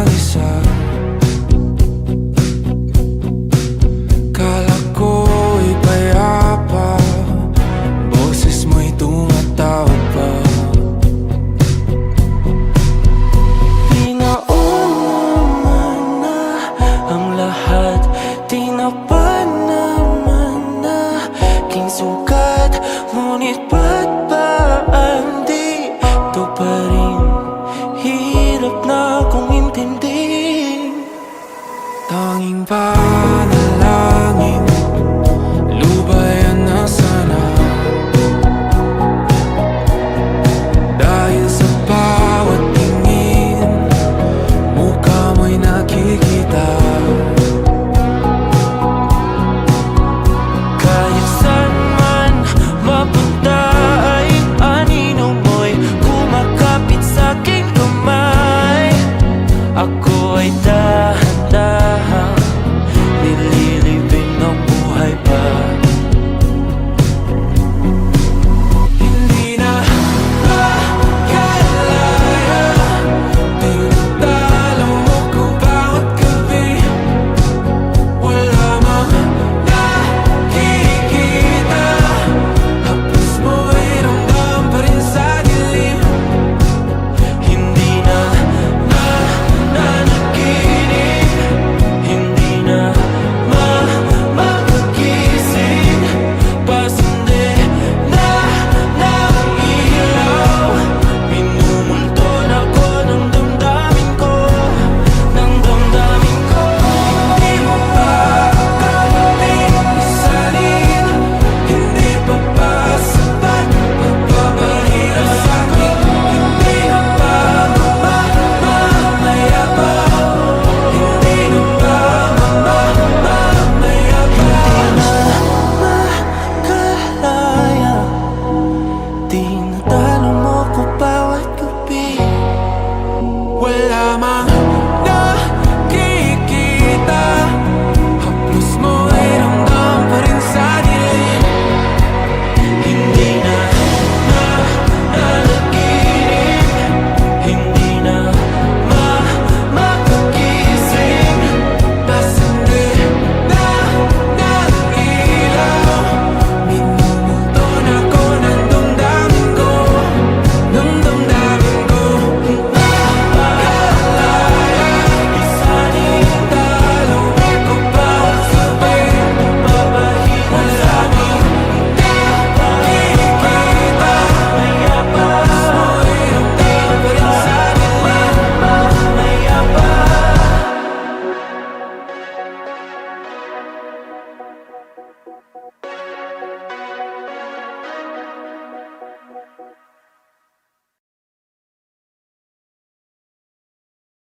mag-isa. Kala ko'y payapa, boses mo'y tumatawag pa. Pinauna na ang lahat, tinapan naman na aking sugat. Ngunit ba't ba di ito pa rin? Hirap na akong intindihin. Tanging panalangin, lubayan na sana. Dahil sa bawat tingin, mukha mo'y nakikita. Kahit saan man mapunta ay anino mo'y kumakapit sa aking kamay. Ako ay dahan-dahan nililibing ng buhay pa. Hindi na makalaya, tinatalo mo ko bawat gabi. Wala mang nakikita, hapos mo'y ramdam pa rin sa dilim. Hindi na nanaginip, hindi na makagising. Pasindi na ng ilaw, minumulton ako ng damdamin ko, ng damdamin ko. Hindi mo pa kailangang isalin, hindi pa ba sapat pagpapahirap sa'kin? Hindi na ba mamamaya pa? Hindi na ba mamamaya pa? Makalaya, tinatalo mo ko bawat gabi. Wala mang